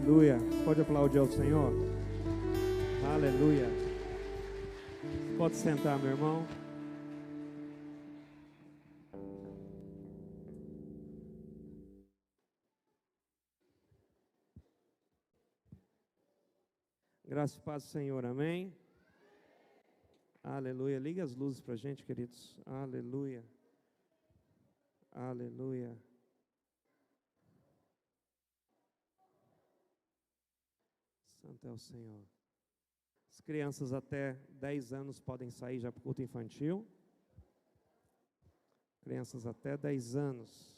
Aleluia. Pode aplaudir ao Senhor? Aleluia. Pode sentar, meu irmão. Graça e paz do Senhor, amém? Aleluia. Liga as luzes para a gente, queridos. Aleluia. Aleluia. Santo é o Senhor. As crianças até 10 anos podem sair já para o culto infantil. Crianças até 10 anos.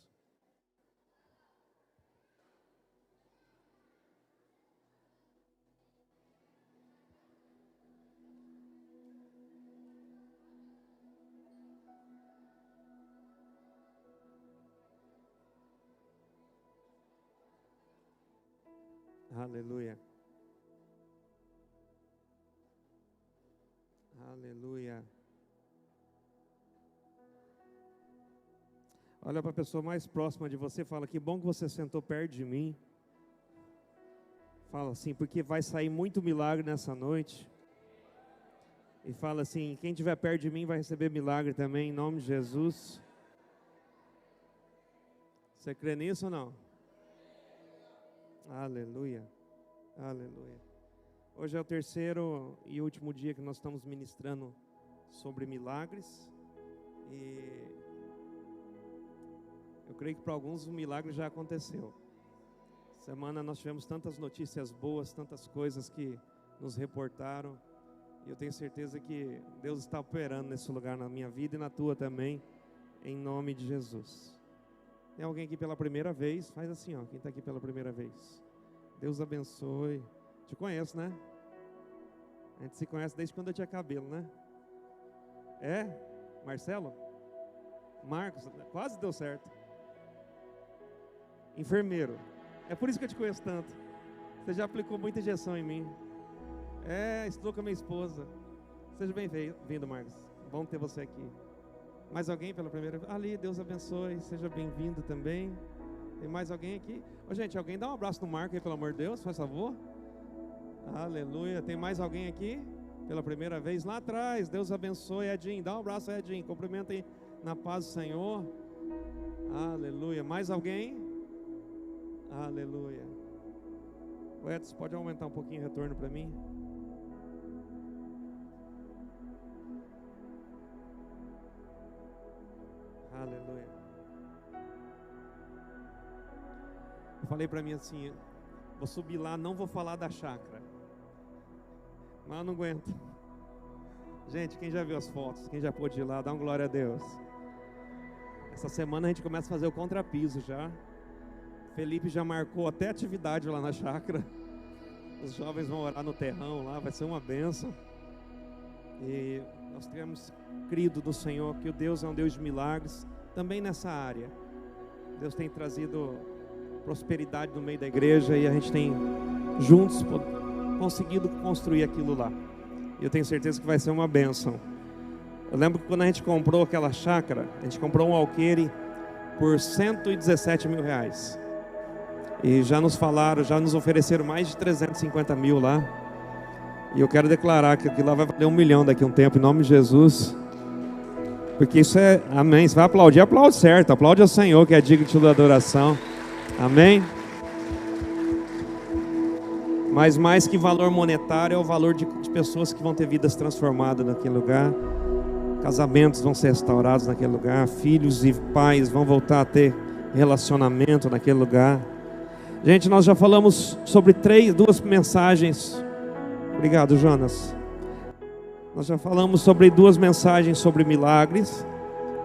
Aleluia. Aleluia. Olha para a pessoa mais próxima de você, fala: que bom que você sentou perto de mim. Fala assim, porque vai sair muito milagre nessa noite. E fala assim: quem estiver perto de mim vai receber milagre também, em nome de Jesus. Você crê nisso ou não? Aleluia. Aleluia. Hoje é o terceiro e último dia que nós estamos ministrando sobre milagres. E eu creio que para alguns o milagre já aconteceu. Semana nós tivemos tantas notícias boas, tantas coisas que nos reportaram. E eu tenho certeza que Deus está operando nesse lugar na minha vida e na tua também, em nome de Jesus. Tem alguém aqui pela primeira vez? Faz assim, ó, quem está aqui pela primeira vez. Deus abençoe. Te conheço, né? A gente se conhece desde quando eu tinha cabelo, né? É? Marcelo? Marcos? Quase deu certo. Enfermeiro. É por isso que eu te conheço tanto. Você já aplicou muita injeção em mim. Estudou com a minha esposa. Seja bem-vindo, Marcos. Bom ter você aqui. Mais alguém pela primeira vez? Ali, Deus abençoe. Seja bem-vindo também. Tem mais alguém aqui? Ô, gente, alguém dá um abraço no Marco aí, pelo amor de Deus, faz favor. Aleluia. Tem mais alguém aqui? Pela primeira vez lá atrás. Deus abençoe, Edinho. Dá um abraço, Edinho. Cumprimenta aí na paz do Senhor. Aleluia. Mais alguém? Aleluia. O Edson, pode aumentar um pouquinho o retorno para mim? Aleluia. Eu falei para mim assim: vou subir lá, não vou falar da chácara. Mas eu não aguento. Gente, quem já viu as fotos, quem já pôde ir lá, dá um glória a Deus. Essa semana a gente começa a fazer o contrapiso já. Felipe já marcou até atividade lá na chácara. Os jovens vão orar no terrão lá, vai ser uma bênção. E nós temos crido do Senhor que o Deus é um Deus de milagres, também nessa área. Deus tem trazido prosperidade no meio da igreja e a gente tem juntos conseguido construir aquilo lá. E eu tenho certeza que vai ser uma bênção. Eu lembro que quando a gente comprou aquela chácara, a gente comprou um alqueire por R$117 mil. E já nos falaram, já nos ofereceram mais de 350 mil lá. E eu quero declarar que aquilo lá vai valer 1 milhão daqui a um tempo, em nome de Jesus. Porque isso é, amém. Você vai aplaudir, aplaude certo. Aplaude ao Senhor, que é digno de toda adoração. Amém. Mas mais que valor monetário, é o valor de pessoas que vão ter vidas transformadas naquele lugar. Casamentos vão ser restaurados naquele lugar. Filhos e pais vão voltar a ter relacionamento naquele lugar. Gente, nós já falamos sobre duas mensagens. Obrigado, Jonas. Nós já falamos sobre 2 mensagens sobre milagres.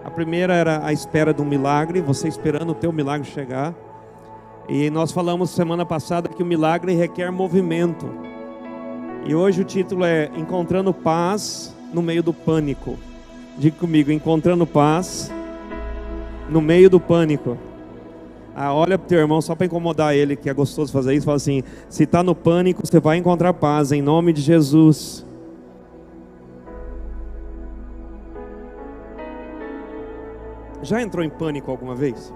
A primeira era a espera de um milagre, você esperando o teu milagre chegar. E nós falamos semana passada que o milagre requer movimento. E hoje o título é Encontrando Paz no Meio do Pânico. Diga comigo: encontrando paz no meio do pânico. Olha pro teu irmão, só para incomodar ele, que é gostoso fazer isso. Fala assim: se está no pânico, você vai encontrar paz, em nome de Jesus. Já entrou em pânico alguma vez?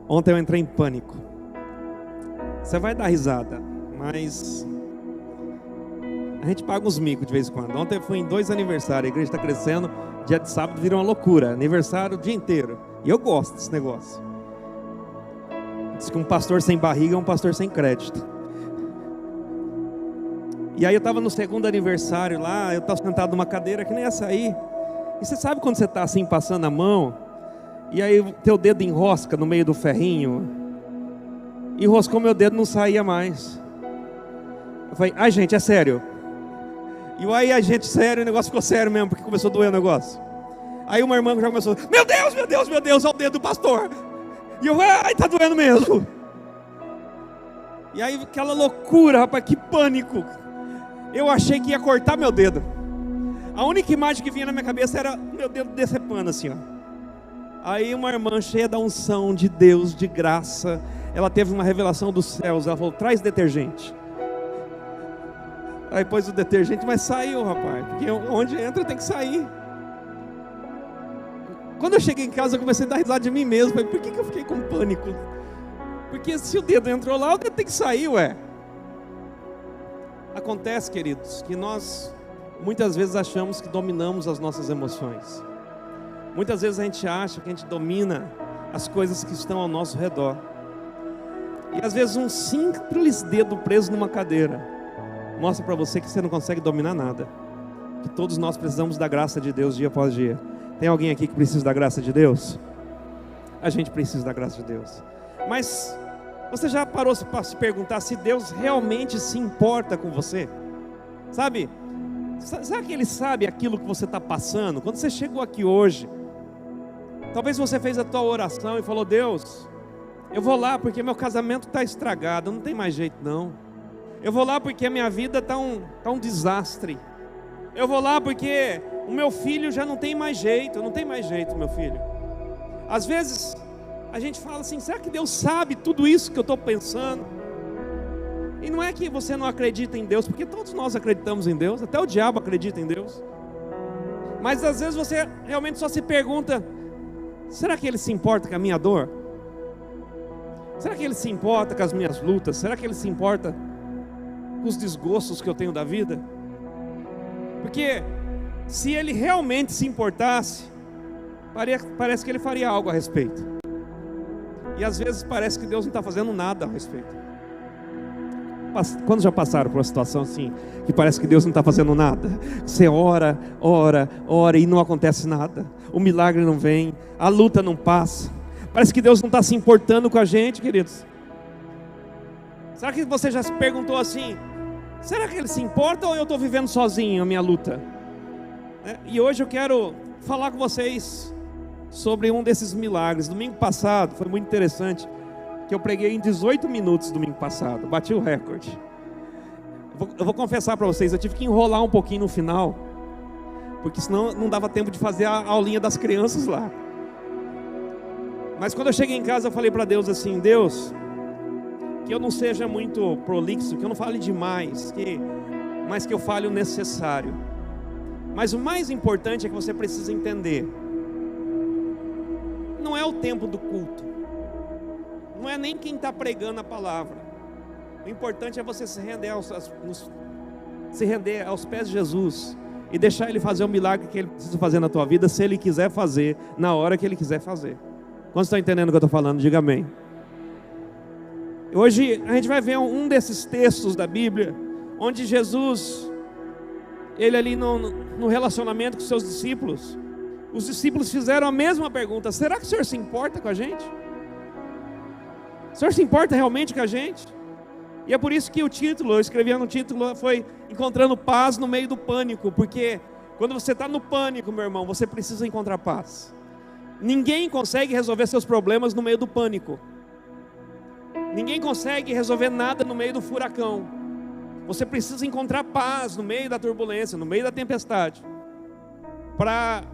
Ontem eu entrei em pânico. Você vai dar risada, mas a gente paga uns micos de vez em quando. Ontem eu fui em 2 aniversários, a igreja está crescendo, dia de sábado vira uma loucura, aniversário o dia inteiro. E eu gosto desse negócio. Diz que um pastor sem barriga é um pastor sem crédito. E aí eu estava no 2º aniversário lá, eu estava sentado numa cadeira que nem essa aí. E você sabe quando você está assim, passando a mão, e aí o teu dedo enrosca no meio do ferrinho? Enroscou meu dedo, não saía mais. Eu falei, ai gente, é sério. E aí a gente, sério, o negócio ficou sério mesmo, porque começou a doer o negócio. Aí uma irmã já começou, meu Deus, meu Deus, meu Deus, olha o dedo do pastor. E eu, ai, tá doendo mesmo. E aí aquela loucura, rapaz, que pânico. Eu achei que ia cortar meu dedo. A única imagem que vinha na minha cabeça era meu dedo decepando assim, ó. Aí uma irmã cheia da unção de Deus, de graça, ela teve uma revelação dos céus. Ela falou, traz detergente. Aí pôs o detergente, mas saiu, rapaz, porque onde entra tem que sair. Quando eu cheguei em casa eu comecei a dar risada de mim mesmo. Falei, por que eu fiquei com pânico? Porque se o dedo entrou lá, o dedo tem que sair, ué. Acontece, queridos, que nós muitas vezes achamos que dominamos as nossas emoções. Muitas vezes a gente acha que a gente domina as coisas que estão ao nosso redor. E às vezes um simples dedo preso numa cadeira mostra para você que você não consegue dominar nada. Que todos nós precisamos da graça de Deus dia após dia. Tem alguém aqui que precisa da graça de Deus? A gente precisa da graça de Deus. Mas você já parou para se perguntar se Deus realmente se importa com você? Sabe? Será que Ele sabe aquilo que você está passando? Quando você chegou aqui hoje, talvez você fez a tua oração e falou, Deus, eu vou lá porque meu casamento está estragado, não tem mais jeito não. Eu vou lá porque a minha vida está um desastre. Eu vou lá porque o meu filho já não tem mais jeito, meu filho. Às vezes a gente fala assim, será que Deus sabe tudo isso que eu estou pensando? E não é que você não acredita em Deus, porque todos nós acreditamos em Deus, até o diabo acredita em Deus. Mas às vezes você realmente só se pergunta, será que Ele se importa com a minha dor? Será que Ele se importa com as minhas lutas? Será que Ele se importa com os desgostos que eu tenho da vida? Porque se Ele realmente se importasse, parece que Ele faria algo a respeito. E às vezes parece que Deus não está fazendo nada a respeito. Quando já passaram por uma situação assim, que parece que Deus não está fazendo nada? Você ora, ora, ora e não acontece nada. O milagre não vem, a luta não passa. Parece que Deus não está se importando com a gente, queridos. Será que você já se perguntou assim, será que Ele se importa ou eu estou vivendo sozinho a minha luta? E hoje eu quero falar com vocês sobre um desses milagres. Domingo passado foi muito interessante, que eu preguei em 18 minutos domingo passado, bati o recorde. Eu vou confessar para vocês, eu tive que enrolar um pouquinho no final, porque senão não dava tempo de fazer a aulinha das crianças lá. Mas quando eu cheguei em casa eu falei para Deus assim, Deus, que eu não seja muito prolixo, que eu não fale demais, mas que eu fale o necessário. Mas o mais importante é que você precisa entender, não é o tempo do culto, não é nem quem está pregando a palavra. O importante é você se render aos pés de Jesus e deixar Ele fazer o milagre que Ele precisa fazer na tua vida, se Ele quiser fazer, na hora que Ele quiser fazer. Quando você está entendendo o que eu estou falando, diga amém. Hoje a gente vai ver um desses textos da Bíblia, onde Jesus, Ele ali no relacionamento com seus discípulos, os discípulos fizeram a mesma pergunta, será que o Senhor se importa com a gente? O Senhor se importa realmente com a gente? E é por isso que o título, eu escrevi no título, foi Encontrando Paz no Meio do Pânico. Porque quando você está no pânico, meu irmão, você precisa encontrar paz. Ninguém consegue resolver seus problemas no meio do pânico. Ninguém consegue resolver nada no meio do furacão. Você precisa encontrar paz no meio da turbulência, no meio da tempestade, para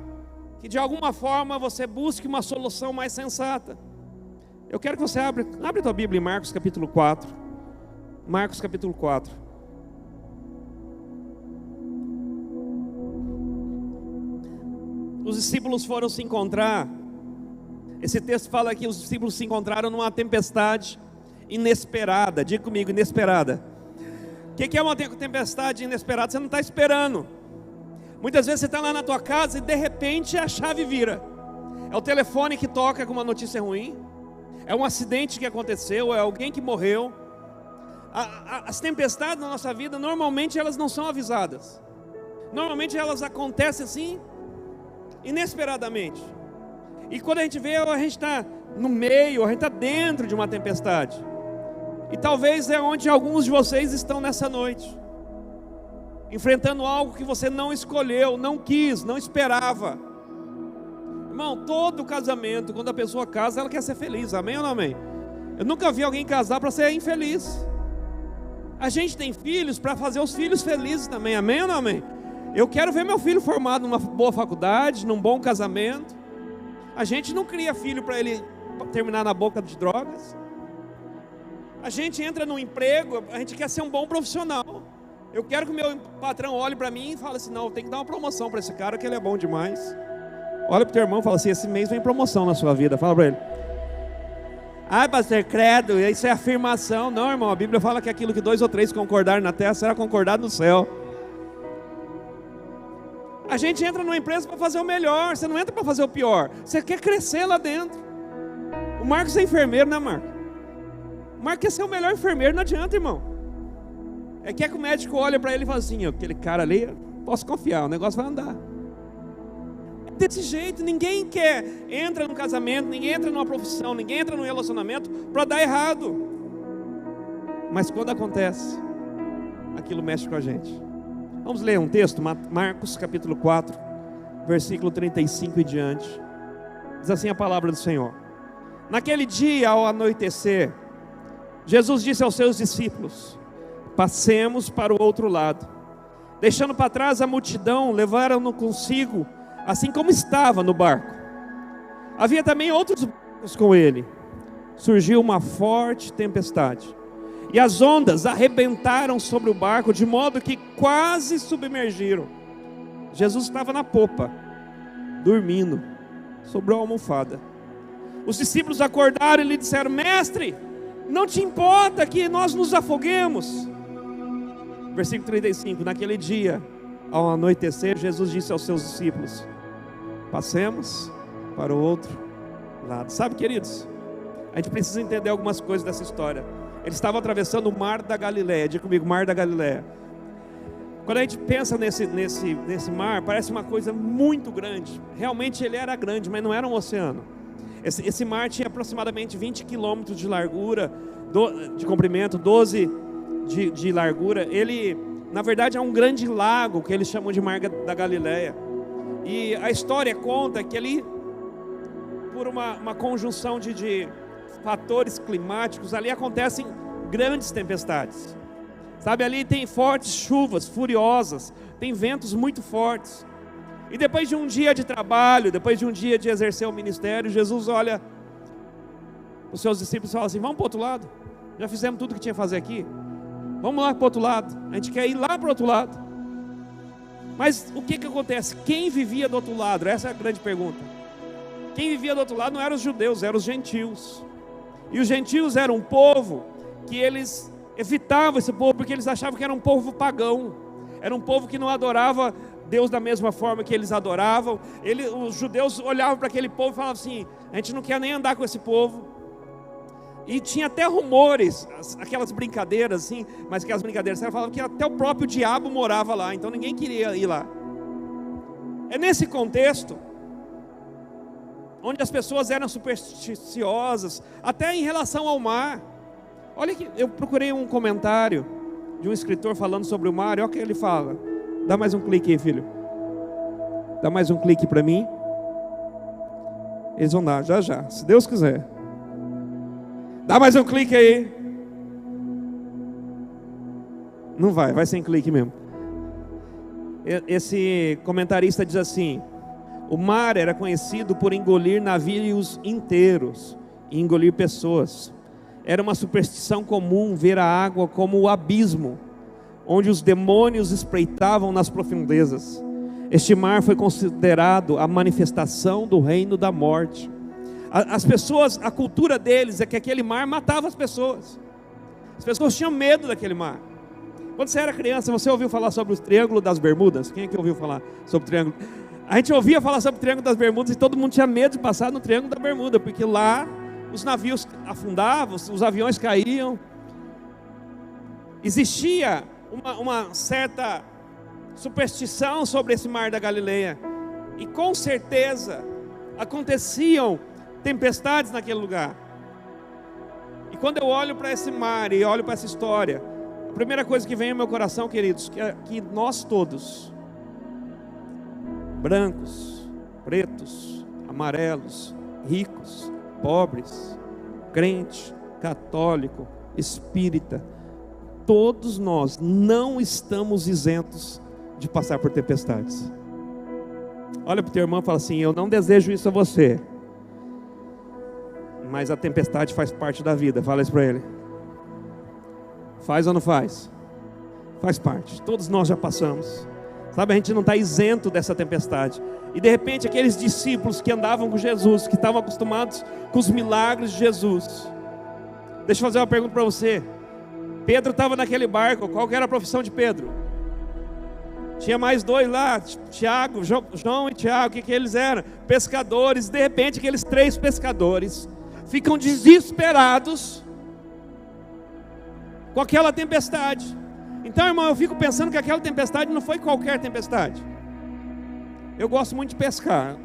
que de alguma forma você busque uma solução mais sensata. Eu quero que você abre a tua Bíblia em Marcos capítulo 4. Marcos capítulo 4. Os discípulos foram se encontrar. Esse texto fala que os discípulos se encontraram numa tempestade. inesperada. Diga comigo, inesperada. O que é uma tempestade inesperada? Você não está esperando. Muitas vezes você está lá na tua casa e de repente a chave vira. É o telefone que toca com uma notícia ruim. É um acidente que aconteceu, é alguém que morreu. As tempestades na nossa vida, normalmente elas não são avisadas. Normalmente elas acontecem assim, inesperadamente. E quando a gente vê, a gente está no meio, a gente está dentro de uma tempestade. E talvez é onde alguns de vocês estão nessa noite, enfrentando algo que você não escolheu, não quis, não esperava. Irmão, todo casamento, quando a pessoa casa, ela quer ser feliz, amém ou não amém? Eu nunca vi alguém casar para ser infeliz. A gente tem filhos para fazer os filhos felizes também, amém ou não amém? Eu quero ver meu filho formado numa boa faculdade, num bom casamento. A gente não cria filho para ele terminar na boca de drogas. A gente entra num emprego, a gente quer ser um bom profissional. Eu quero que o meu patrão olhe para mim e fale assim: não, tem que dar uma promoção para esse cara, que ele é bom demais. Olha para o teu irmão e fala assim: esse mês vem promoção na sua vida. Fala para ele. Ah, pastor, credo, isso é afirmação. Não, irmão, a Bíblia fala que aquilo que 2 ou 3 concordarem na terra será concordado no céu. A gente entra numa empresa para fazer o melhor, você não entra para fazer o pior. Você quer crescer lá dentro. O Marcos é enfermeiro, né, Marcos? O Marcos quer ser o melhor enfermeiro, não adianta, irmão. É que o médico olha para ele e fala assim: aquele cara ali, posso confiar, o negócio vai andar. É desse jeito, ninguém entra num casamento, ninguém entra numa profissão, ninguém entra num relacionamento para dar errado. Mas quando acontece, aquilo mexe com a gente. Vamos ler um texto, Marcos capítulo 4, versículo 35 e diante. Diz assim a palavra do Senhor: naquele dia, ao anoitecer, Jesus disse aos seus discípulos: passemos para o outro lado. Deixando para trás a multidão, levaram-no consigo, assim como estava no barco. Havia também outros barcos com ele. Surgiu uma forte tempestade, e as ondas arrebentaram sobre o barco, de modo que quase submergiram. Jesus estava na popa, dormindo, sobre uma almofada. Os discípulos acordaram e lhe disseram: mestre, não te importa que nós nos afoguemos? Versículo 35, naquele dia, ao anoitecer, Jesus disse aos seus discípulos: passemos para o outro lado. Sabe, queridos, a gente precisa entender algumas coisas dessa história. Eles estavam atravessando o mar da Galileia. Diga comigo, mar da Galileia. Quando a gente pensa nesse mar, parece uma coisa muito grande. Realmente ele era grande, mas não era um oceano. Esse mar tinha aproximadamente 20 quilômetros de largura, de comprimento, 12 de largura. Ele, na verdade, é um grande lago, que eles chamam de mar da Galileia. E a história conta que ali, por uma conjunção de fatores climáticos, ali acontecem grandes tempestades. Sabe, ali tem fortes chuvas furiosas, tem ventos muito fortes. E depois de um dia de trabalho, depois de um dia de exercer o ministério, Jesus olha os seus discípulos e fala assim: vamos para o outro lado, já fizemos tudo que tinha que fazer aqui, vamos lá para o outro lado, a gente quer ir lá para o outro lado. Mas o que acontece? Quem vivia do outro lado? Essa é a grande pergunta. Quem vivia do outro lado não eram os judeus, eram os gentios. E os gentios eram um povo que eles evitavam esse povo, porque eles achavam que era um povo pagão, era um povo que não adorava Deus da mesma forma que eles adoravam. Os judeus olhavam para aquele povo e falavam assim: a gente não quer nem andar com esse povo. E tinha até rumores, aquelas brincadeiras assim, mas aquelas brincadeiras, eles falavam que até o próprio diabo morava lá, então ninguém queria ir lá. É nesse contexto onde as pessoas eram supersticiosas, até em relação ao mar. Olha que eu procurei um comentário de um escritor falando sobre o mar, e olha o que ele fala. Dá mais um clique aí, filho. Dá mais um clique para mim. Eles vão dar, já, se Deus quiser. Dá mais um clique aí. Não vai sem clique mesmo. Esse comentarista diz assim: o mar era conhecido por engolir navios inteiros e engolir pessoas. Era uma superstição comum ver a água como o abismo, onde os demônios espreitavam nas profundezas. Este mar foi considerado a manifestação do reino da morte. As pessoas, a cultura deles é que aquele mar matava as pessoas. As pessoas tinham medo daquele mar. Quando você era criança, você ouviu falar sobre o Triângulo das Bermudas? Quem é que ouviu falar sobre o Triângulo? A gente ouvia falar sobre o Triângulo das Bermudas e todo mundo tinha medo de passar no Triângulo da Bermuda, porque lá os navios afundavam, os aviões caíam. Existia uma certa superstição sobre esse mar da Galileia. E com certeza aconteciam tempestades naquele lugar. E quando eu olho para esse mar e olho para essa história, a primeira coisa que vem ao meu coração, queridos, é que nós todos, brancos, pretos, amarelos, ricos, pobres, crente, católico, espírita, todos nós não estamos isentos de passar por tempestades. Olha para o teu irmão e fala assim: eu não desejo isso a você, mas a tempestade faz parte da vida. Fala isso para ele. Faz ou não faz? Faz parte. Todos nós já passamos. Sabe, a gente não está isento dessa tempestade. E de repente aqueles discípulos que andavam com Jesus, que estavam acostumados com os milagres de Jesus. Deixa eu fazer uma pergunta para você. Pedro estava naquele barco. Qual que era a profissão de Pedro? Tinha mais dois lá, Tiago, João e Tiago. O que eles eram? Pescadores. De repente aqueles 3 pescadores ficam desesperados com aquela tempestade. Então, irmão, eu fico pensando que aquela tempestade não foi qualquer tempestade. Eu gosto muito de pescar.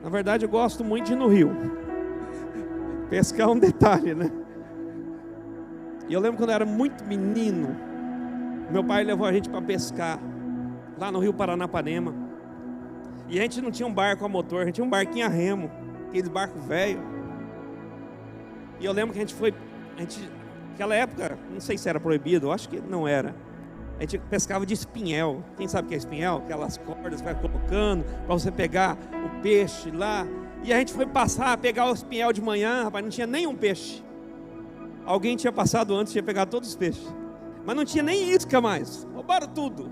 Na verdade, eu gosto muito de ir no rio. Pescar é um detalhe, né? E eu lembro quando eu era muito menino, meu pai levou a gente para pescar lá no rio Paranapanema. E a gente não tinha um barco a motor, a gente tinha um barquinho a remo, aqueles barcos velhos. E eu lembro que a gente naquela época, não sei se era proibido, eu acho que não era. A gente pescava de espinhel. Quem sabe o que é espinhel? Aquelas cordas que vai colocando para você pegar o peixe lá. E a gente foi pegar o espinhel de manhã, rapaz, não tinha nenhum peixe. Alguém tinha passado antes, tinha pegado todos os peixes. Mas não tinha nem isca mais. Roubaram tudo.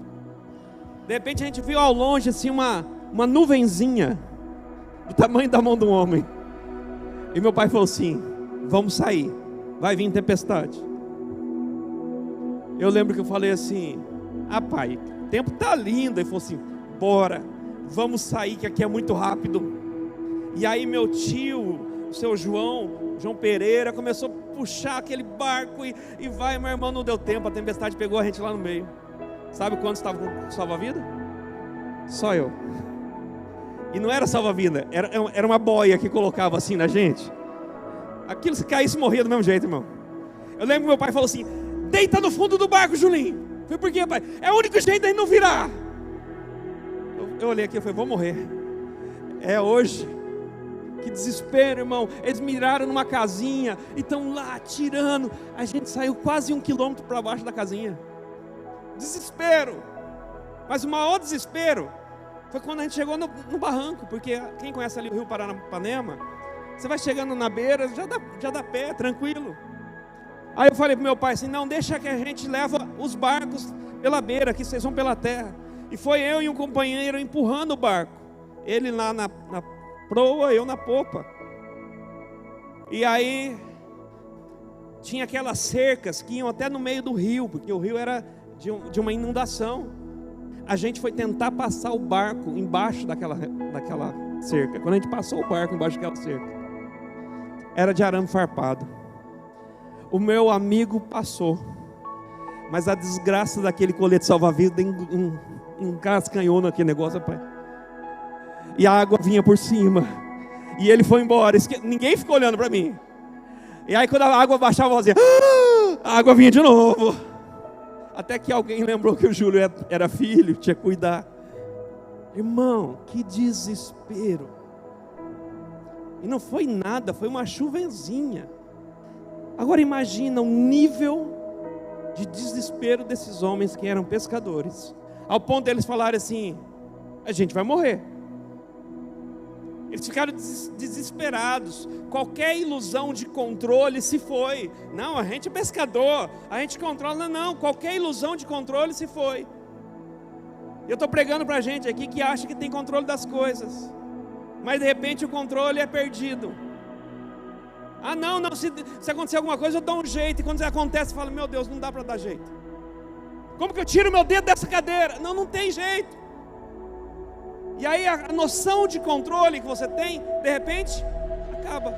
De repente a gente viu ao longe assim uma nuvenzinha do tamanho da mão de um homem. E meu pai falou assim: vamos sair, vai vir tempestade. Eu lembro que eu falei assim: ah, pai, o tempo tá lindo. Ele falou assim: bora, vamos sair que aqui é muito rápido. E aí meu tio, o seu João Pereira, começou a puxar aquele barco e vai, meu irmão, não deu tempo, a tempestade pegou a gente lá no meio. Sabe quantos estavam com salva-vida? Só eu. E não era salva-vida, era uma boia que colocava assim na gente. Aquilo, se caísse, morria do mesmo jeito, irmão. Eu lembro que meu pai falou assim: deita no fundo do barco, Julinho. Eu falei: por quê, pai? É o único jeito de não virar. Eu olhei aqui e falei: vou morrer. É hoje. Que desespero, irmão. Eles miraram numa casinha e estão lá atirando. A gente saiu quase 1 quilômetro para baixo da casinha. Desespero. Mas o maior desespero foi quando a gente chegou no barranco. Porque quem conhece ali o rio Paranapanema, você vai chegando na beira, já dá pé, tranquilo. Aí eu falei pro meu pai assim: não, deixa que a gente leva os barcos pela beira, que vocês vão pela terra. E foi eu e um companheiro empurrando o barco. Ele lá na proa, eu na popa. E aí tinha aquelas cercas que iam até no meio do rio, porque o rio era de uma inundação. A gente foi tentar passar o barco embaixo daquela cerca. Quando a gente passou o barco embaixo daquela cerca, era de arame farpado. O meu amigo passou, mas a desgraça daquele colete salva-vidas encascanhou naquele negócio, rapaz. E a água vinha por cima. E ele foi embora. Ninguém ficou olhando para mim. E aí quando a água baixava, eu fazia, a água vinha de novo. Até que alguém lembrou que o Júlio era filho, tinha que cuidar. Irmão, que desespero. E não foi nada, foi uma chuvenzinha. Agora imagina o nível de desespero desses homens que eram pescadores, ao ponto deles falarem assim: a gente vai morrer. Eles ficaram desesperados. Qualquer ilusão de controle se foi. Não, a gente é pescador, a gente controla. Não, qualquer ilusão de controle se foi. Eu estou pregando para a gente aqui que acha que tem controle das coisas. mas de repente o controle é perdido. Ah, não, se acontecer alguma coisa eu dou um jeito. E quando acontece, você fala, meu Deus, não dá para dar jeito. Como que eu tiro meu dedo dessa cadeira? Não tem jeito. E aí a noção de controle que você tem, de repente, acaba.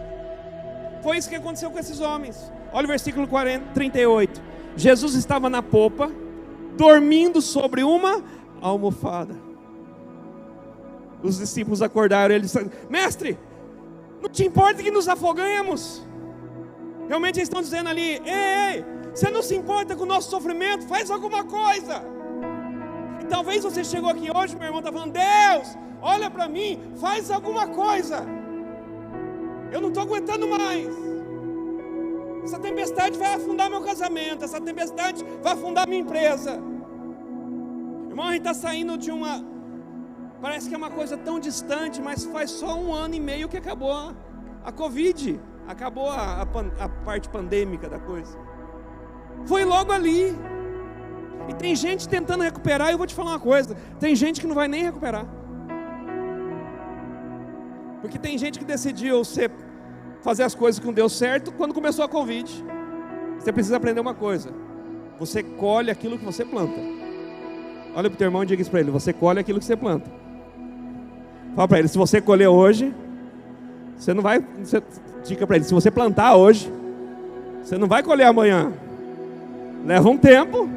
Foi isso que aconteceu com esses homens. Olha o versículo 38. Jesus estava na popa, dormindo sobre uma almofada. Os discípulos acordaram, eles disseram, mestre, não te importa que nos afogamos? Realmente eles estão dizendo ali, ei, você não se importa com o nosso sofrimento? Faz alguma coisa. E talvez você chegou aqui hoje, meu irmão, está falando, Deus, olha para mim, faz alguma coisa. Eu não estou aguentando mais. Essa tempestade vai afundar meu casamento, essa tempestade vai afundar minha empresa. Irmão, a gente está saindo de uma... Parece que é uma coisa tão distante, mas faz só 1 ano e meio que acabou a Covid. Acabou a parte pandêmica da coisa. Foi logo ali. E tem gente tentando recuperar, e eu vou te falar uma coisa, tem gente que não vai nem recuperar. Porque tem gente que decidiu fazer as coisas que não deu certo quando começou a Covid. Você precisa aprender uma coisa: você colhe aquilo que você planta. Olha para o teu irmão e diga isso para ele: você colhe aquilo que você planta. Fala para ele: se você colher hoje, você não vai... Diga para ele: se você plantar hoje, você não vai colher amanhã. Leva um tempo.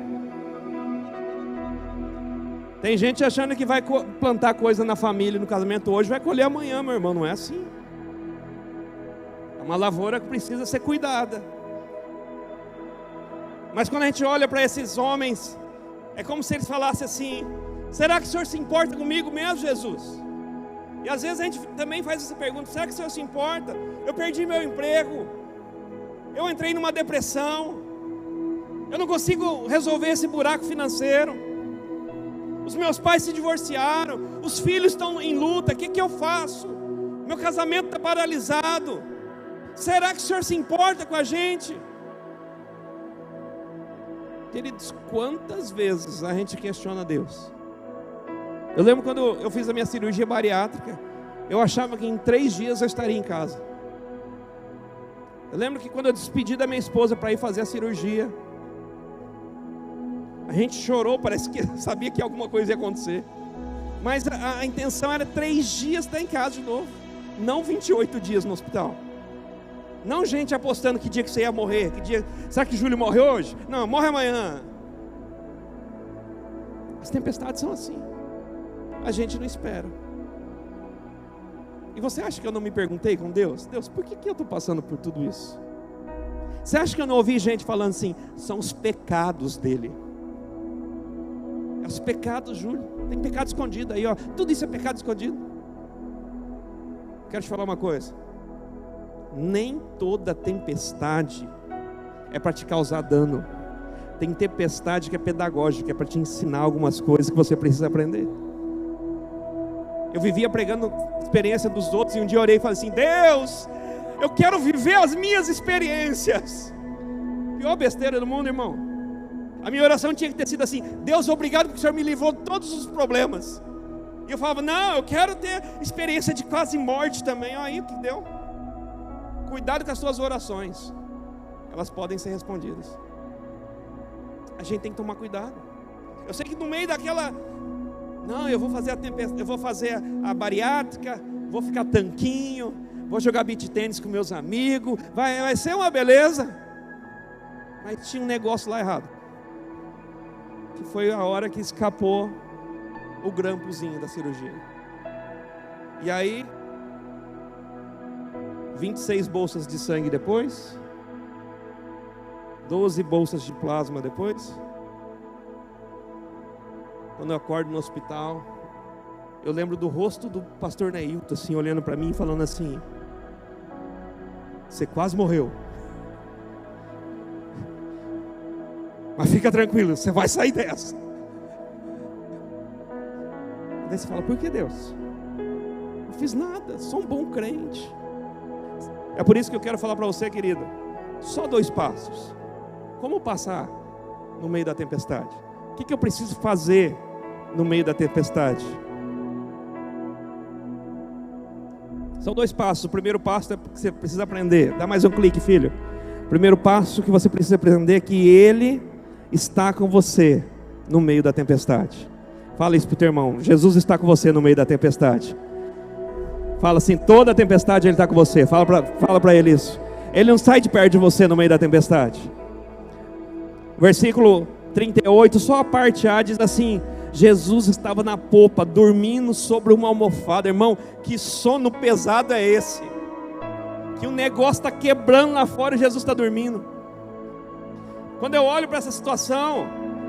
Tem gente achando que vai plantar coisa na família, no casamento hoje, vai colher amanhã, meu irmão. Não é assim. É uma lavoura que precisa ser cuidada. Mas quando a gente olha para esses homens, é como se eles falassem assim: será que o Senhor se importa comigo mesmo, Jesus? E às vezes a gente também faz essa pergunta: será que o Senhor se importa? Eu perdi meu emprego, eu entrei numa depressão, eu não consigo resolver esse buraco financeiro, os meus pais se divorciaram, os filhos estão em luta, o que eu faço? Meu casamento está paralisado. Será que o Senhor se importa com a gente? Queridos, quantas vezes a gente questiona Deus? Eu lembro quando eu fiz a minha cirurgia bariátrica, eu achava que em 3 dias eu estaria em casa. Eu lembro que quando eu despedi da minha esposa para ir fazer a cirurgia, a gente chorou, parece que sabia que alguma coisa ia acontecer. Mas a intenção era 3 dias estar em casa de novo, não 28 dias no hospital. Não gente apostando que dia que você ia morrer, que dia... Será que Júlio morre hoje? Não, morre amanhã. As tempestades são assim. A gente não espera. E você acha que eu não me perguntei com Deus? Deus, por que eu estou passando por tudo isso? Você acha que eu não ouvi gente falando assim: são os pecados dele? É os pecados, Júlio. Tem pecado escondido aí, ó. Tudo isso é pecado escondido. Quero te falar uma coisa: nem toda tempestade é para te causar dano. Tem tempestade que é pedagógica, é para te ensinar algumas coisas que você precisa aprender. Eu vivia pregando a experiência dos outros, e um dia eu orei e falei assim: Deus, eu quero viver as minhas experiências. Pior besteira do mundo, irmão. A minha oração tinha que ter sido assim: Deus, obrigado porque o Senhor me livrou de todos os problemas. E eu falava: não, eu quero ter experiência de quase morte também. Olha aí o que deu. Cuidado com as suas orações, elas podem ser respondidas. A gente tem que tomar cuidado. Eu sei que no meio daquela... Não, eu vou fazer a tempestade, eu vou fazer a bariátrica, vou ficar tanquinho, vou jogar beach tênis com meus amigos, vai ser uma beleza. Mas tinha um negócio lá errado, que foi a hora que escapou o grampozinho da cirurgia. E aí 26 bolsas de sangue depois, 12 bolsas de plasma depois. Quando eu acordo no hospital, eu lembro do rosto do pastor Neilton, assim, olhando para mim e falando assim: você quase morreu, mas fica tranquilo, você vai sair dessa. Daí você fala: por que, Deus? Não fiz nada, sou um bom crente. É por isso que eu quero falar para você, querido, só 2 passos. Como passar no meio da tempestade? O que eu preciso fazer no meio da tempestade? São 2 passos. O primeiro passo é que você precisa aprender. Dá mais um clique, filho. O primeiro passo que você precisa aprender é que Ele está com você no meio da tempestade. Fala isso para o teu irmão. Jesus está com você no meio da tempestade. Fala assim, toda a tempestade Ele está com você. Fala para Ele isso. Ele não sai de perto de você no meio da tempestade. Versículo 38, só a parte A diz assim: Jesus estava na popa, dormindo sobre uma almofada. Irmão, que sono pesado é esse? Que o negócio está quebrando lá fora e Jesus está dormindo. Quando eu olho para essa situação,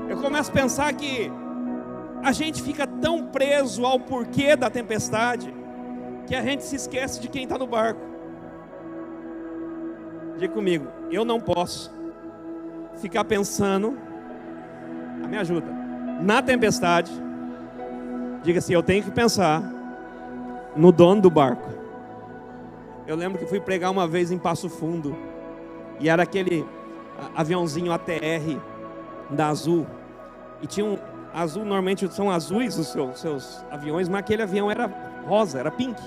eu começo a pensar que a gente fica tão preso ao porquê da tempestade, que a gente se esquece de quem está no barco. Diga comigo, eu não posso ficar pensando, me ajuda, na tempestade. Diga assim, eu tenho que pensar no dono do barco. Eu lembro que fui pregar uma vez em Passo Fundo, e era aquele aviãozinho ATR da Azul, e tinha um Azul, normalmente são azuis os seus aviões, mas aquele avião era rosa, era pink.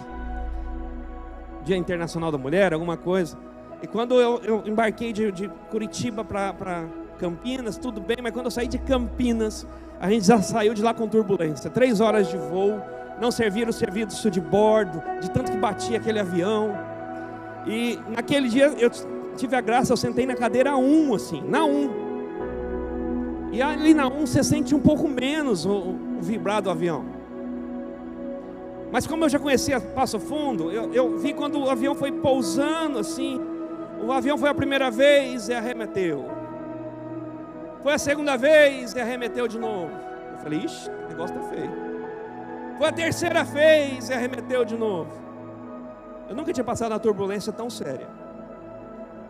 Dia Internacional da Mulher, alguma coisa. E quando eu embarquei de Curitiba para Campinas, tudo bem, mas quando eu saí de Campinas, a gente já saiu de lá com turbulência. 3 horas de voo, não serviram o serviço de bordo, de tanto que batia aquele avião. E naquele dia eu tive a graça, eu sentei na cadeira 1, assim, na 1. E ali na 1 você sente um pouco menos o vibrar do avião. Mas como eu já conhecia Passo Fundo, eu vi quando o avião foi pousando assim. O avião foi a primeira vez e arremeteu. Foi a segunda vez e arremeteu de novo. Eu falei, ixi, o negócio está feio. Foi a terceira vez e arremeteu de novo. Eu nunca tinha passado uma turbulência tão séria.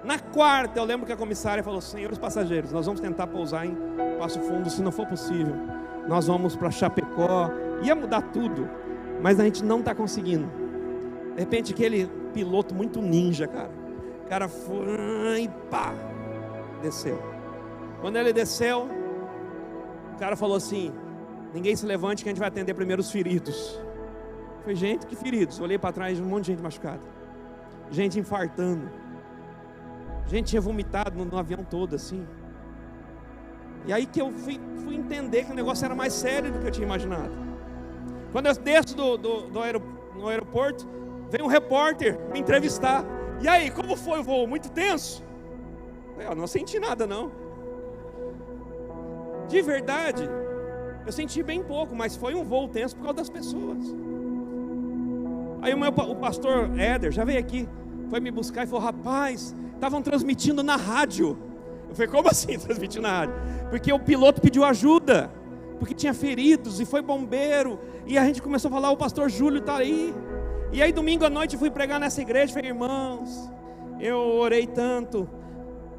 Na quarta, eu lembro que a comissária falou, senhores passageiros, nós vamos tentar pousar em Passo Fundo, se não for possível. Nós vamos para Chapecó. Ia mudar tudo, mas a gente não está conseguindo. De repente, aquele piloto muito ninja, cara. O cara foi e pá, desceu. Quando ele desceu, o cara falou assim, ninguém se levante que a gente vai atender primeiro os feridos. Eu falei, gente, que feridos? Eu olhei para trás, um monte de gente machucada. Gente infartando. Gente tinha vomitado no avião todo assim. E aí que eu fui entender que o negócio era mais sério do que eu tinha imaginado. Quando eu desço no aeroporto, vem um repórter me entrevistar. E aí, como foi o voo? Muito tenso? Eu não senti nada não. De verdade, eu senti bem pouco, mas foi um voo tenso por causa das pessoas. Aí o pastor Éder já veio aqui, foi me buscar e falou, rapaz, estavam transmitindo na rádio. Eu falei, como assim transmitindo na rádio? Porque o piloto pediu ajuda, porque tinha feridos e foi bombeiro. E a gente começou a falar, o pastor Júlio está aí. E aí domingo à noite eu fui pregar nessa igreja. Falei, irmãos, eu orei tanto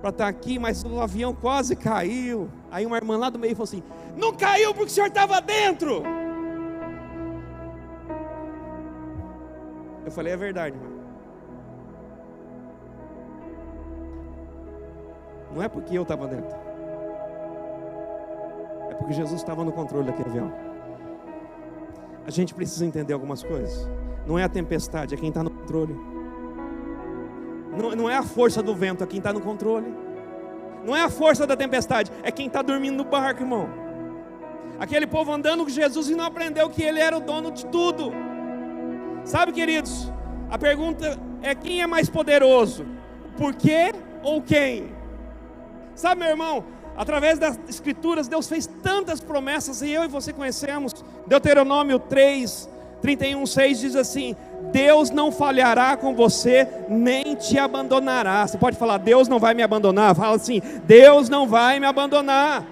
para estar aqui, mas o avião quase caiu. Aí uma irmã lá do meio falou assim, não caiu porque o senhor estava dentro. Eu falei, é verdade, irmão. Não é porque eu estava dentro, é porque Jesus estava no controle daquele avião. A gente precisa entender algumas coisas. Não é a tempestade, é quem está no controle. Não é a força do vento, é quem está no controle. Não é a força da tempestade, é quem está dormindo no barco, irmão. Aquele povo andando com Jesus e não aprendeu que Ele era o dono de tudo. Sabe, queridos, a pergunta é quem é mais poderoso? Por quê ou quem? Sabe, meu irmão, através das escrituras Deus fez tantas promessas e eu e você conhecemos. Deuteronômio 3:31:6 diz assim, Deus não falhará com você, nem te abandonará. Você pode falar, Deus não vai me abandonar? Fala assim, Deus não vai me abandonar.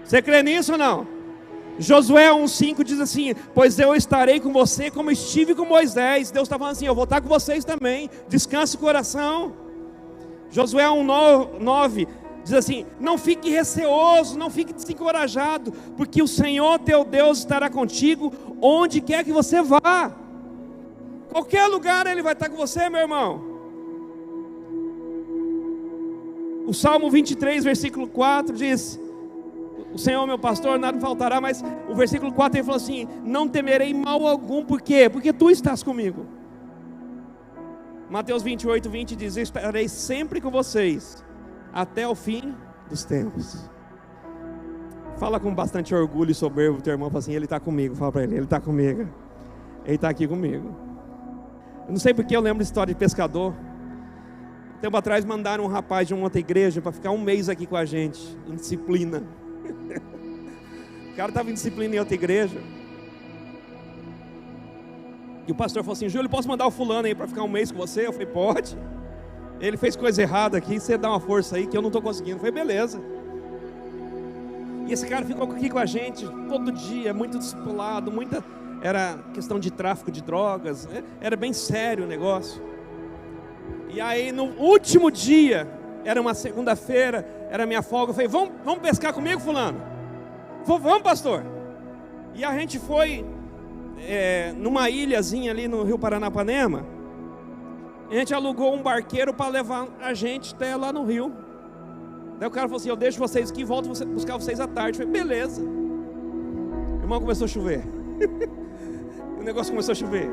Você crê nisso ou não? Josué 1:5 diz assim, pois eu estarei com você como estive com Moisés. Deus está falando assim, eu vou estar com vocês também, descanse o coração. Josué 1:9 diz assim, não fique receoso, não fique desencorajado, porque o Senhor teu Deus estará contigo, onde quer que você vá. Qualquer lugar Ele vai estar com você, meu irmão. O Salmo 23, versículo 4 diz, o Senhor é meu pastor, nada me faltará. Mas o versículo 4 ele falou assim, não temerei mal algum. Por quê? Porque tu estás comigo. Mateus 28:20 diz: eu estarei sempre com vocês, até o fim dos tempos. Fala com bastante orgulho e soberbo, teu irmão, fala assim: ele está comigo. Fala para ele está comigo. Ele está aqui comigo. Eu não sei porque eu lembro de história de pescador. Tempo atrás mandaram um rapaz de uma outra igreja para ficar um mês aqui com a gente, em disciplina. O cara estava em disciplina em outra igreja. E o pastor falou assim: Júlio, posso mandar o fulano aí para ficar um mês com você? Eu falei: pode. Ele fez coisa errada aqui, você dá uma força aí que eu não estou conseguindo. Eu falei: beleza. E esse cara ficou aqui com a gente todo dia, muito discipulado, era questão de tráfico de drogas, era bem sério o negócio. E aí no último dia, era uma segunda-feira, era minha folga, eu falei: vamos pescar comigo, fulano? Vamos, pastor. E a gente foi numa ilhazinha ali no Rio Paranapanema. A gente alugou um barqueiro para levar a gente até lá no rio. Daí o cara falou assim: eu deixo vocês aqui e volto buscar vocês à tarde. Eu falei: beleza. O irmão, começou a chover. O negócio começou a chover.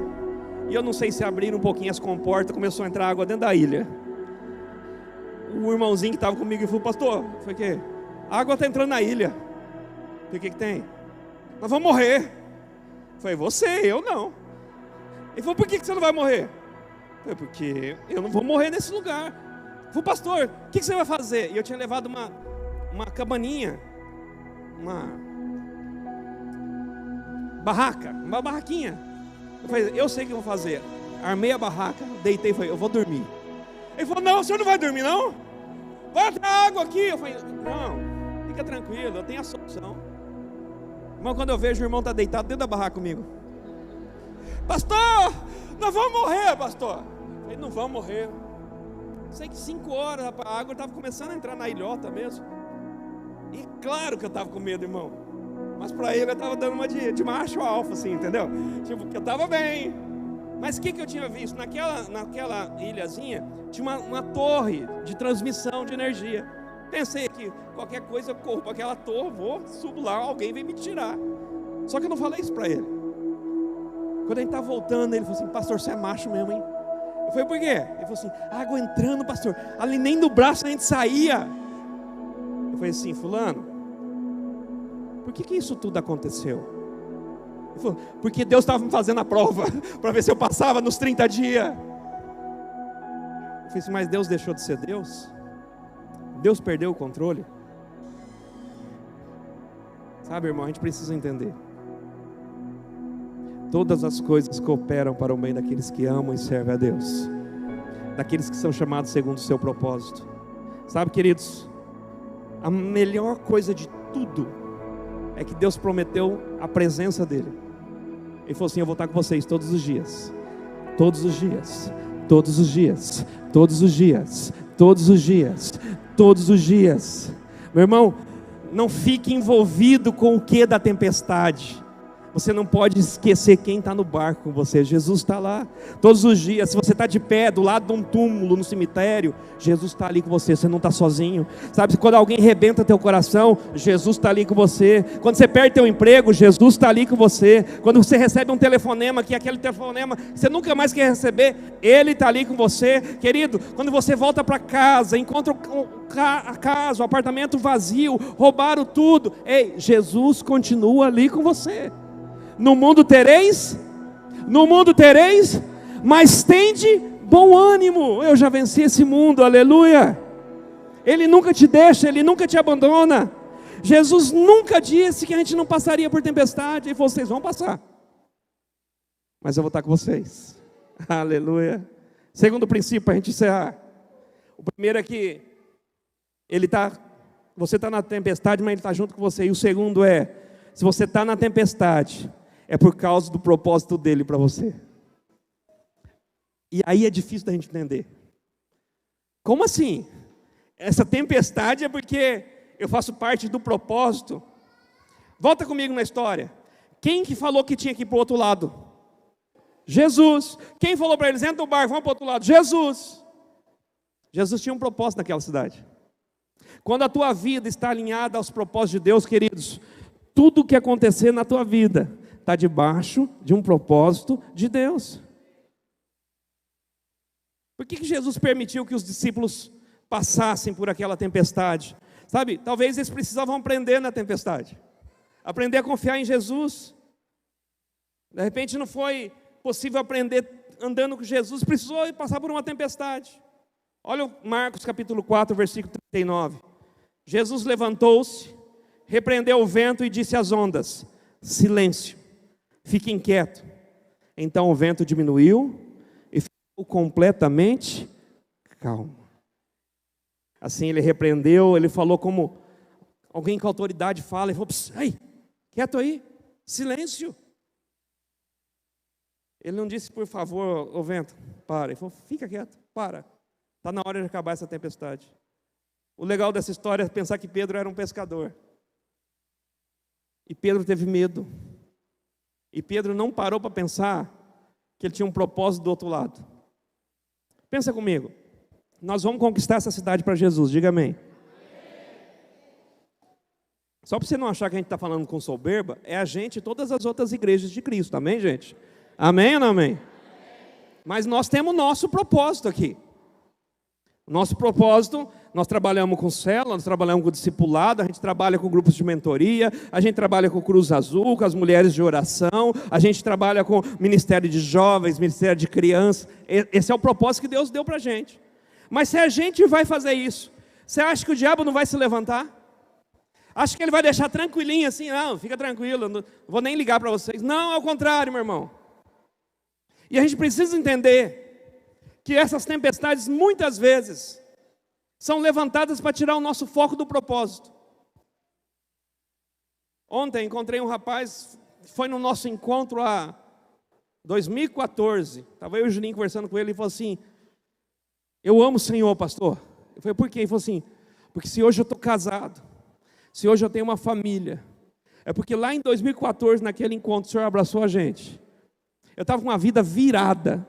E eu não sei se abriram um pouquinho as comportas, começou a entrar água dentro da ilha. O irmãozinho que estava comigo falou: pastor, foi o quê? A água está entrando na ilha. O que tem? Nós vamos morrer. Eu falei: você, eu não. Ele falou: por que você não vai morrer? Eu falei: porque eu não vou morrer nesse lugar. Eu falei: pastor, o que você vai fazer? E eu tinha levado uma cabaninha, uma barraquinha. Eu falei: eu sei o que eu vou fazer. Armei a barraca, deitei e falei: eu vou dormir. Ele falou: não, o senhor não vai dormir não? Vai entrar água aqui. Eu falei: não, fica tranquilo, eu tenho a solução. Mas quando eu vejo o irmão está deitado dentro da barraca comigo: pastor, nós vamos morrer, pastor. Eu falei: não vamos morrer. Sei que 5 horas a água estava começando a entrar na ilhota mesmo. E claro que eu estava com medo, irmão. Mas para ele eu estava dando uma de macho alfa, assim, entendeu? Tipo, que eu estava bem. Mas o que eu tinha visto? Naquela ilhazinha tinha uma torre de transmissão de energia. Pensei que qualquer coisa eu corro para aquela torre, subo lá, alguém vem me tirar. Só que eu não falei isso para ele. Quando a gente estava voltando, ele falou assim: pastor, você é macho mesmo, hein? Eu falei: por quê? Ele falou assim: água entrando, pastor, ali nem do braço a gente saía. Eu falei assim: fulano, por que isso tudo aconteceu? Ele falou: porque Deus estava me fazendo a prova, para ver se eu passava nos 30 dias. Eu falei assim: mas Deus deixou de ser Deus? Deus perdeu o controle? Sabe, irmão, a gente precisa entender. Todas as coisas cooperam para o bem daqueles que amam e servem a Deus, daqueles que são chamados segundo o seu propósito. Sabe, queridos, a melhor coisa de tudo é que Deus prometeu a presença dEle. Ele falou assim: eu vou estar com vocês todos os dias. Todos os dias. Todos os dias. Todos os dias. Todos os dias. Todos os dias. Meu irmão, não fique envolvido com o que da tempestade. Você não pode esquecer quem está no barco com você. Jesus está lá todos os dias. Se você está de pé do lado de um túmulo no cemitério, Jesus está ali com você. Você não está sozinho. Sabe, quando alguém rebenta teu coração, Jesus está ali com você. Quando você perde teu emprego, Jesus está ali com você. Quando você recebe um telefonema, que é aquele telefonema que você nunca mais quer receber, Ele está ali com você. Querido, quando você volta para casa, encontra a casa, o apartamento vazio, roubaram tudo, ei, Jesus continua ali com você. No mundo tereis, mas tende bom ânimo. Eu já venci esse mundo, aleluia. Ele nunca te deixa, Ele nunca te abandona. Jesus nunca disse que a gente não passaria por tempestade. Ele falou: vocês vão passar, mas eu vou estar com vocês, aleluia. Segundo princípio, para a gente encerrar. O primeiro é que você está na tempestade, mas Ele está junto com você. E o segundo é: se você está na tempestade, é por causa do propósito dEle para você. E aí é difícil da gente entender. Como assim? Essa tempestade é porque eu faço parte do propósito? Volta comigo na história. Quem que falou que tinha que ir para o outro lado? Jesus. Quem falou para eles: entra no barco, vamos para o outro lado? Jesus. Jesus tinha um propósito naquela cidade. Quando a tua vida está alinhada aos propósitos de Deus, queridos, tudo o que acontecer na tua vida está debaixo de um propósito de Deus. Por que Jesus permitiu que os discípulos passassem por aquela tempestade? Sabe, talvez eles precisavam aprender na tempestade. Aprender a confiar em Jesus. De repente não foi possível aprender andando com Jesus, precisou passar por uma tempestade. Olha o Marcos capítulo 4, versículo 39. Jesus levantou-se, repreendeu o vento e disse às ondas: silêncio, fiquem quietos. Então o vento diminuiu e ficou completamente calmo. Assim ele repreendeu, ele falou como alguém com autoridade fala, ele falou: ei, quieto aí, silêncio. Ele não disse, por favor, ô vento, para. Ele falou: fica quieto, para. Está na hora de acabar essa tempestade. O legal dessa história é pensar que Pedro era um pescador. E Pedro teve medo. E Pedro não parou para pensar que ele tinha um propósito do outro lado. Pensa comigo. Nós vamos conquistar essa cidade para Jesus, diga amém. Só para você não achar que a gente está falando com soberba, é a gente e todas as outras igrejas de Cristo, amém, gente? Amém ou não amém? Mas nós temos o nosso propósito aqui. Nosso propósito, nós trabalhamos com célula, nós trabalhamos com discipulado, a gente trabalha com grupos de mentoria, a gente trabalha com Cruz Azul, com as mulheres de oração, a gente trabalha com ministério de jovens, ministério de crianças. Esse é o propósito que Deus deu para a gente. Mas se a gente vai fazer isso, você acha que o diabo não vai se levantar? Acha que ele vai deixar tranquilinho assim? Não, fica tranquilo, não vou nem ligar para vocês. Não, ao contrário, meu irmão. E a gente precisa entender que essas tempestades muitas vezes são levantadas para tirar o nosso foco do propósito. Ontem encontrei um rapaz, foi no nosso encontro a 2014, estava eu e o Juninho conversando com ele, ele falou assim: eu amo o Senhor, pastor. Eu falei: por quê? Ele falou assim: porque se hoje eu estou casado, se hoje eu tenho uma família, é porque lá em 2014, naquele encontro, o Senhor abraçou a gente. Eu estava com uma vida virada,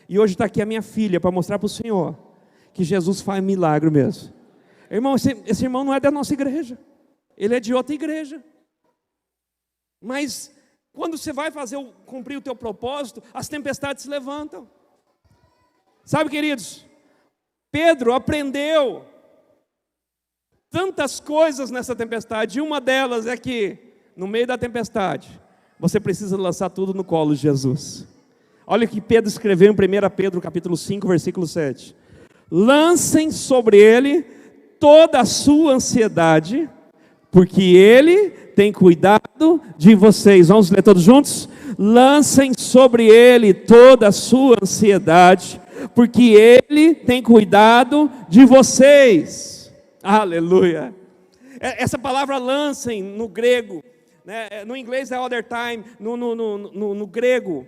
e hoje está aqui a minha filha para mostrar para o Senhor que Jesus faz milagre mesmo. Irmão, esse irmão não é da nossa igreja, ele é de outra igreja. Mas quando você vai cumprir o teu propósito, as tempestades se levantam. Sabe, queridos, Pedro aprendeu tantas coisas nessa tempestade, e uma delas é que, no meio da tempestade, você precisa lançar tudo no colo de Jesus. Olha o que Pedro escreveu em 1 Pedro capítulo 5, versículo 7. Lancem sobre ele toda a sua ansiedade, porque ele tem cuidado de vocês. Vamos ler todos juntos? Lancem sobre ele toda a sua ansiedade, porque ele tem cuidado de vocês. Aleluia. Essa palavra lancem no grego, né, no inglês é other time, no grego,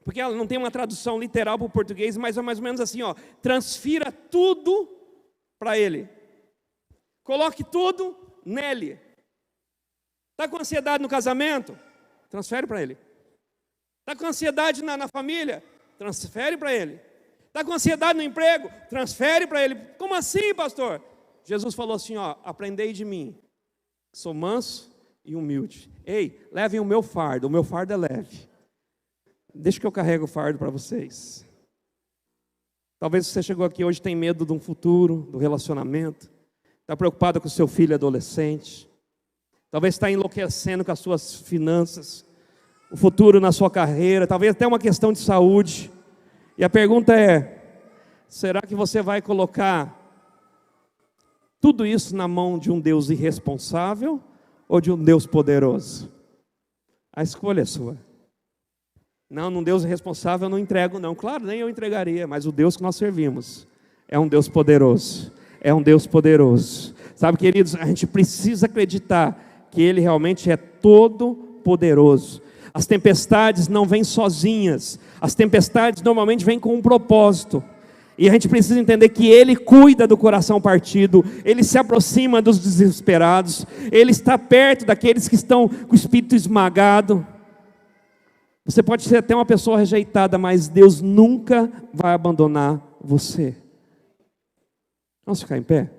porque ela não tem uma tradução literal para o português, mas é mais ou menos assim, ó: transfira tudo para ele, coloque tudo nele. Está com ansiedade no casamento? Transfere para ele. Está com ansiedade na família? Transfere para ele. Está com ansiedade no emprego? Transfere para ele. Como assim, pastor? Jesus falou assim, ó: aprendei de mim, sou manso e humilde. Ei, levem o meu fardo é leve. Deixa que eu carrego o fardo para vocês. Talvez você chegou aqui hoje, tem medo de um futuro, do relacionamento, está preocupado com o seu filho adolescente, talvez está enlouquecendo com as suas finanças, o futuro na sua carreira, talvez até uma questão de saúde. E a pergunta é: será que você vai colocar tudo isso na mão de um Deus irresponsável ou de um Deus poderoso? A escolha é sua. Não, num Deus irresponsável eu não entrego não. Claro, nem eu entregaria, mas o Deus que nós servimos é um Deus poderoso. É um Deus poderoso. Sabe, queridos, a gente precisa acreditar que Ele realmente é todo poderoso. As tempestades não vêm sozinhas. As tempestades normalmente vêm com um propósito. E a gente precisa entender que Ele cuida do coração partido, Ele se aproxima dos desesperados, Ele está perto daqueles que estão com o espírito esmagado. Você pode ser até uma pessoa rejeitada, mas Deus nunca vai abandonar você. Vamos ficar em pé?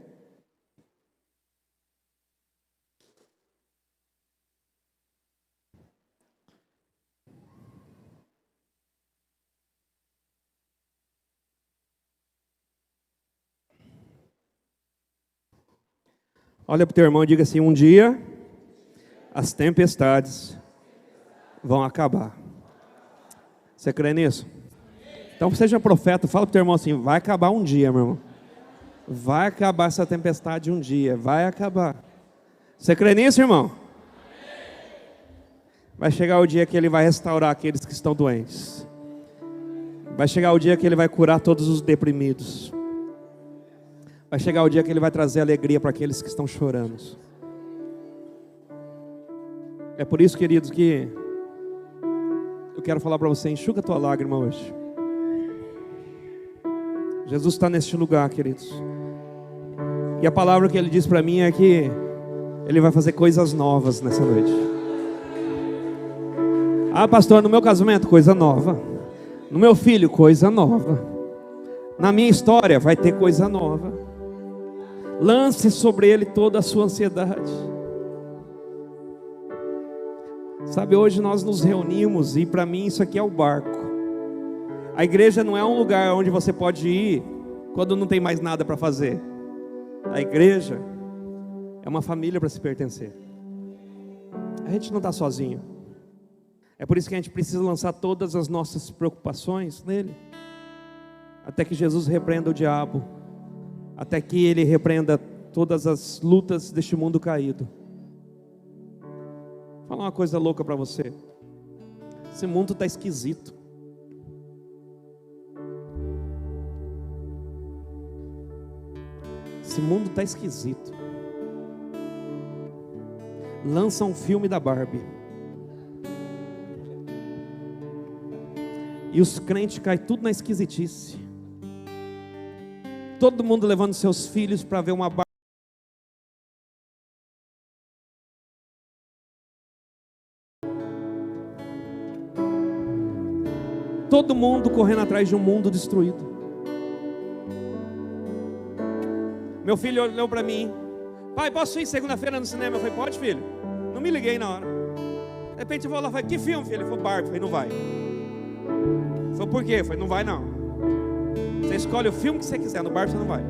Olha para o teu irmão e diga assim: um dia as tempestades vão acabar. Você crê nisso? Então seja profeta, fala para o teu irmão assim: vai acabar um dia, meu irmão. Vai acabar essa tempestade um dia, vai acabar. Você crê nisso, irmão? Vai chegar o dia que Ele vai restaurar aqueles que estão doentes. Vai chegar o dia que Ele vai curar todos os deprimidos. Vai chegar o dia que Ele vai trazer alegria para aqueles que estão chorando. É por isso, queridos, que eu quero falar para você: enxuga a tua lágrima hoje. Jesus está neste lugar, queridos. E a palavra que Ele diz para mim é que Ele vai fazer coisas novas nessa noite. Ah, pastor, no meu casamento, coisa nova. No meu filho, coisa nova. Na minha história, vai ter coisa nova. Lance sobre ele toda a sua ansiedade. Sabe, hoje nós nos reunimos e para mim isso aqui é o barco. A igreja não é um lugar onde você pode ir quando não tem mais nada para fazer. A igreja é uma família para se pertencer. A gente não está sozinho. É por isso que a gente precisa lançar todas as nossas preocupações nele. Até que Jesus repreenda o diabo. Até que Ele repreenda todas as lutas deste mundo caído. Vou falar uma coisa louca para você. Esse mundo está esquisito. Esse mundo está esquisito. Lança um filme da Barbie. E os crentes caem tudo na esquisitice. Todo mundo levando seus filhos para ver uma Barbie. Todo mundo correndo atrás de um mundo destruído. Meu filho olhou para mim: pai, posso ir segunda-feira no cinema? Eu falei: pode, filho. Não me liguei na hora. De repente eu vou lá e falei: que filme, filho? Ele falou: Barbie. Eu falei: não vai. Ele falou: por quê? Eu falei: não vai não. Você escolhe o filme que você quiser, no Barbie você não vai.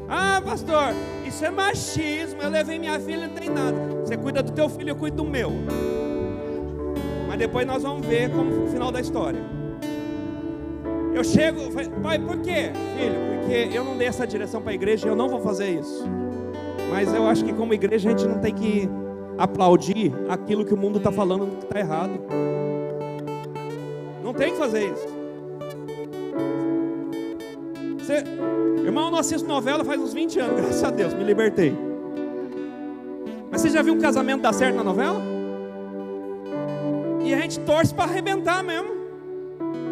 Ah, pastor, isso é machismo. Eu levei minha filha, não tem nada. Você cuida do teu filho, eu cuido do meu. Mas depois nós vamos ver como o final da história. Eu chego, falei: pai, por quê? Filho, porque eu não dei essa direção para a igreja e eu não vou fazer isso. Mas eu acho que como igreja a gente não tem que aplaudir aquilo que o mundo está falando que está errado. Não tem que fazer isso. Irmão, eu não assisto novela faz uns 20 anos, graças a Deus, me libertei. Mas você já viu um casamento dar certo na novela? E a gente torce para arrebentar mesmo.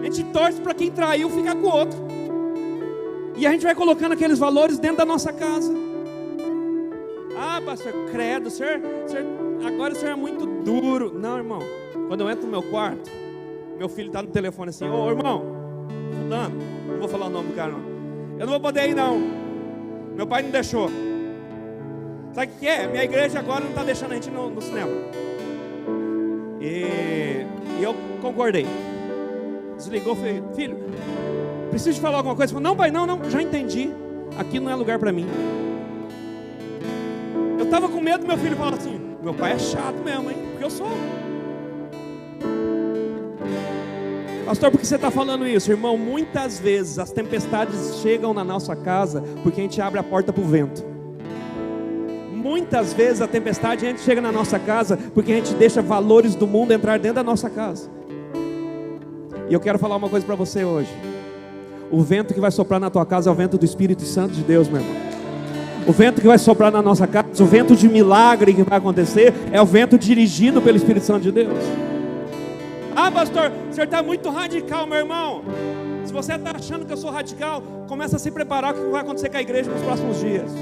A gente torce para quem traiu ficar com o outro. E a gente vai colocando aqueles valores dentro da nossa casa. Ah, pastor, credo, agora o senhor é muito duro. Não, irmão, quando eu entro no meu quarto, meu filho está no telefone assim: ô irmão, fulano, não vou falar o nome do cara não. Eu não vou poder ir não. Meu pai não deixou. Sabe o que é? Minha igreja agora não está deixando a gente ir no cinema. E eu concordei. Desligou, falei: filho, preciso te falar alguma coisa. Ele falou: não, pai, não, já entendi. Aqui não é lugar para mim. Eu estava com medo do meu filho falar assim: meu pai é chato mesmo, hein? Porque eu sou. Pastor, por que você está falando isso? Irmão, muitas vezes as tempestades chegam na nossa casa porque a gente abre a porta para o vento. Muitas vezes a tempestade a gente chega na nossa casa porque a gente deixa valores do mundo entrar dentro da nossa casa. E eu quero falar uma coisa para você hoje. O vento que vai soprar na tua casa é o vento do Espírito Santo de Deus, meu irmão. O vento que vai soprar na nossa casa, o vento de milagre que vai acontecer, é o vento dirigido pelo Espírito Santo de Deus. Ah, pastor, o senhor está muito radical, meu irmão. Se você está achando que eu sou radical, começa a se preparar o que vai acontecer com a igreja nos próximos dias.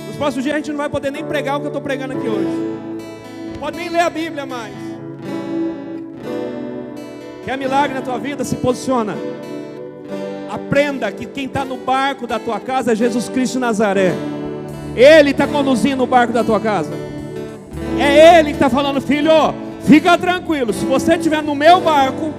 Nos próximos dias a gente não vai poder nem pregar o que eu estou pregando aqui hoje. Pode nem ler a Bíblia mais. Quer milagre na tua vida? Se posiciona. Aprenda que quem está no barco da tua casa é Jesus Cristo de Nazaré. Ele está conduzindo o barco da tua casa. É Ele que está falando: filho, fica tranquilo, se você estiver no meu barco,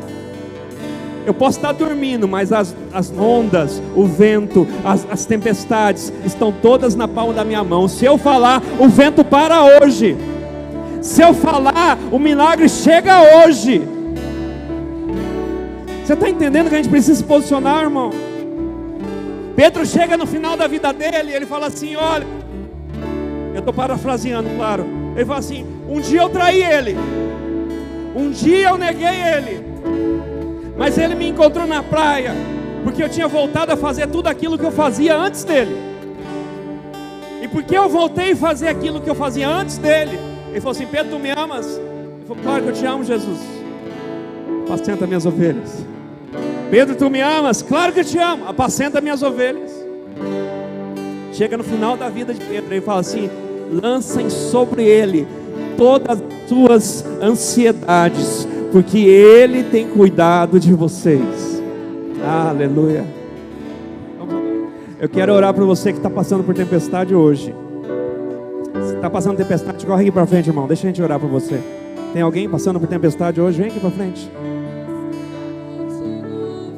Eu posso estar dormindo, mas as ondas, o vento, as tempestades estão todas na palma da minha mão. Se eu falar, o vento para hoje. Se eu falar, o milagre chega hoje. Você está entendendo que a gente precisa se posicionar, irmão? Pedro chega no final da vida dele e ele fala assim, olha, eu estou parafraseando, claro. Ele fala assim, um dia eu traí ele, um dia eu neguei ele, mas ele me encontrou na praia, porque eu tinha voltado a fazer tudo aquilo que eu fazia antes dele. E porque eu voltei a fazer aquilo que eu fazia antes dele, ele falou assim, Pedro, tu me amas? Ele falou, claro que eu te amo, Jesus. Apacenta minhas ovelhas. Pedro, tu me amas? Claro que eu te amo. Apacenta minhas ovelhas. Chega no final da vida de Pedro, ele fala assim, lancem sobre ele todas as suas ansiedades, porque ele tem cuidado de vocês. Aleluia. Eu quero orar para você que está passando por tempestade hoje. Se está passando tempestade, corre aqui para frente, irmão. Deixa a gente orar para você. Tem alguém passando por tempestade hoje? Vem aqui para frente.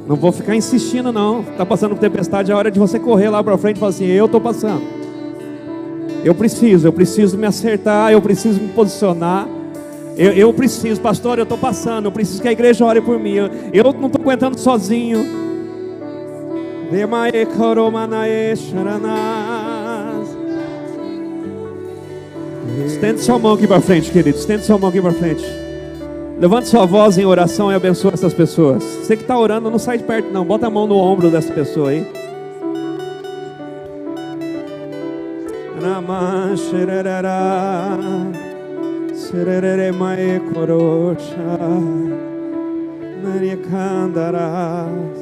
Não vou ficar insistindo não. Está passando por tempestade, é hora de você correr lá para frente e falar assim, eu estou passando. Eu preciso me acertar, eu preciso me posicionar. Eu preciso, pastor, eu estou passando, eu preciso que a igreja ore por mim. Eu não estou aguentando sozinho. Estende sua mão aqui para frente, querido. Estende sua mão aqui para frente. Levante sua voz em oração e abençoe essas pessoas. Você que está orando, não sai de perto não. Bota a mão no ombro dessa pessoa aí. Serere mae korocha Narikandaras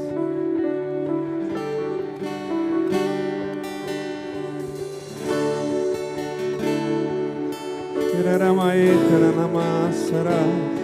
Serere mae karanamasaras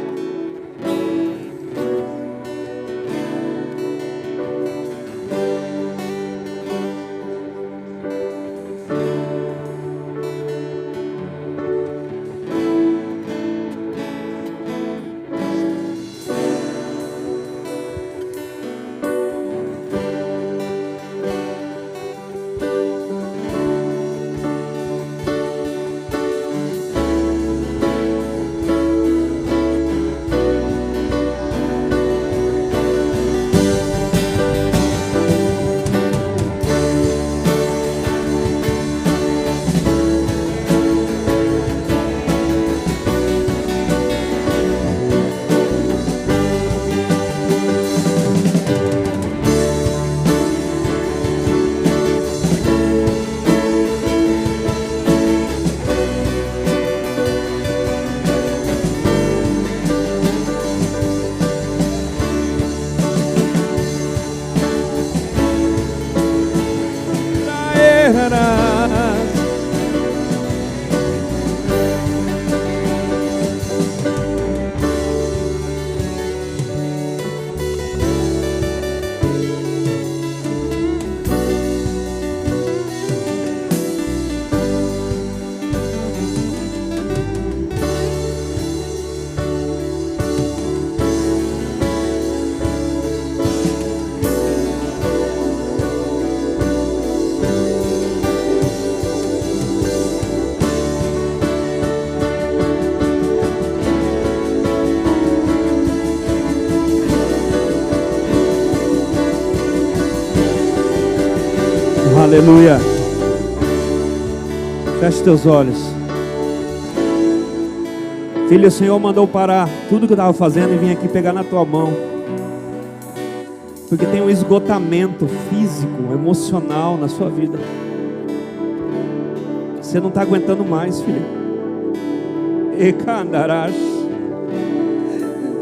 Aleluia. Feche teus olhos. Filho, o Senhor mandou parar tudo que eu estava fazendo e vim aqui pegar na tua mão. Porque tem um esgotamento físico, emocional na sua vida. Você não está aguentando mais, filho. Ekandarás.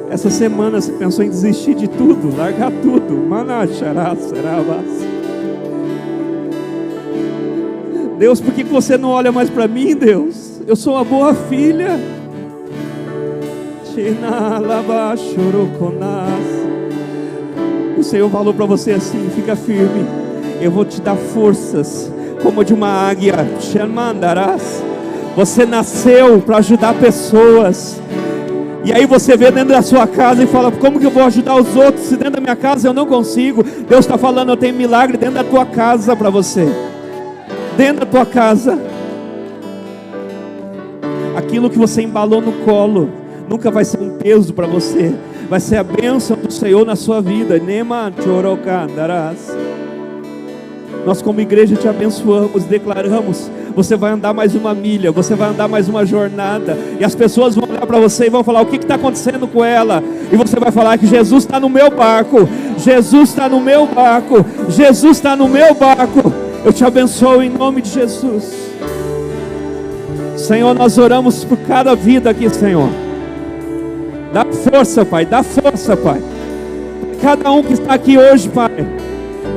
Essa semana você pensou em desistir de tudo, largar tudo. Manacharasarabas. Deus, por que você não olha mais para mim, Deus? Eu sou uma boa filha. O Senhor falou para você assim, fica firme. Eu vou te dar forças como de uma águia. Você nasceu para ajudar pessoas. E aí você vê dentro da sua casa e fala: como que eu vou ajudar os outros se dentro da minha casa eu não consigo? Deus está falando: eu tenho milagre dentro da tua casa para você. Dentro da tua casa. Aquilo que você embalou no colo nunca vai ser um peso para você, vai ser a bênção do Senhor na sua vida. Nós como igreja te abençoamos, declaramos: você vai andar mais uma milha, você vai andar mais uma jornada, e as pessoas vão olhar para você e vão falar: o que está acontecendo com ela? E você vai falar que Jesus está no meu barco, Jesus está no meu barco, Jesus está no meu barco. Eu te abençoo em nome de Jesus. Senhor, nós oramos por cada vida aqui, Senhor. Dá força, Pai, dá força, Pai. Cada um que está aqui hoje, Pai,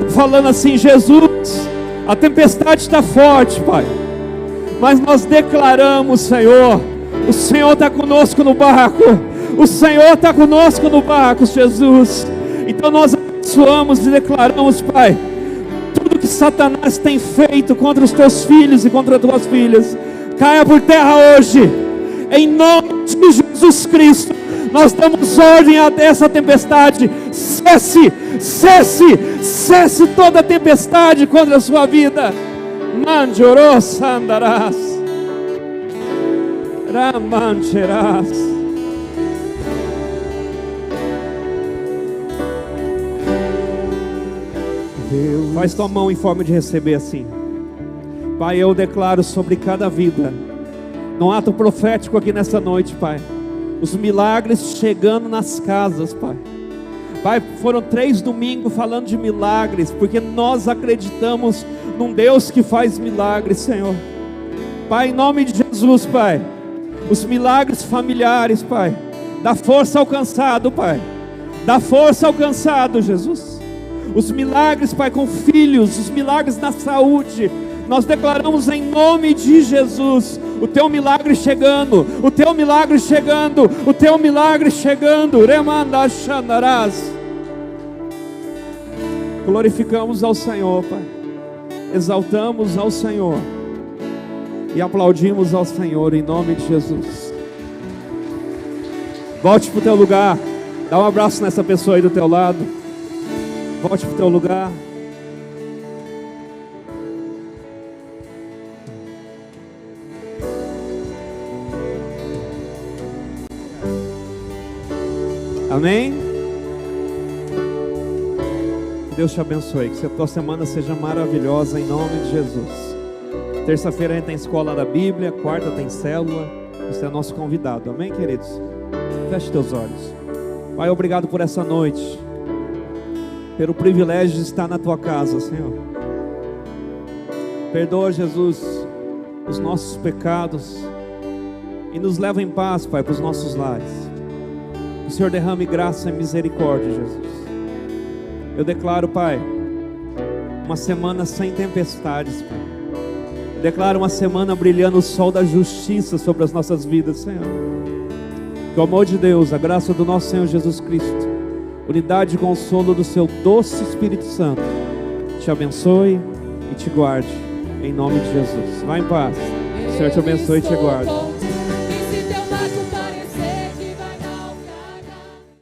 falando assim: Jesus, a tempestade está forte, Pai, mas nós declaramos, Senhor, o Senhor está conosco no barco, o Senhor está conosco no barco, Jesus. Então nós abençoamos e declaramos, Pai, tudo que Satanás tem feito contra os teus filhos e contra as tuas filhas, caia por terra hoje, em nome de Jesus Cristo. Nós damos ordem a essa tempestade: cesse, cesse, cesse toda tempestade contra a sua vida. Manjoró sandarás, ramancherás. Faz tua mão em forma de receber assim. Pai, eu declaro sobre cada vida, num ato profético aqui nessa noite, Pai, os milagres chegando nas casas, Pai. Pai, foram 3 domingos falando de milagres, porque nós acreditamos num Deus que faz milagres, Senhor. Pai, em nome de Jesus, Pai, os milagres familiares, Pai, dá força ao cansado, Pai, dá força ao cansado, Jesus. Os milagres, Pai, com filhos, os milagres na saúde, nós declaramos em nome de Jesus, o teu milagre chegando, o teu milagre chegando, o teu milagre chegando. Remandachandarás. Glorificamos ao Senhor, Pai, exaltamos ao Senhor e aplaudimos ao Senhor em nome de Jesus. Volte para o teu lugar, dá um abraço nessa pessoa aí do teu lado. Volte para o teu lugar. Amém? Que Deus te abençoe, que a tua semana seja maravilhosa em nome de Jesus. Terça-feira a gente tem escola da Bíblia, quarta tem célula. Você é nosso convidado, amém, queridos? Feche teus olhos. Pai, obrigado por essa noite, pelo privilégio de estar na tua casa, Senhor. Perdoa, Jesus, os nossos pecados e nos leva em paz, Pai, para os nossos lares. O Senhor derrame graça e misericórdia, Jesus. Eu declaro, Pai, uma semana sem tempestades, Pai. Eu declaro uma semana brilhando o sol da justiça sobre as nossas vidas, Senhor. Que o amor de Deus, a graça do nosso Senhor Jesus Cristo, unidade e consolo do seu doce Espírito Santo te abençoe e te guarde, em nome de Jesus. Vá em paz. O Senhor te abençoe e te guarde.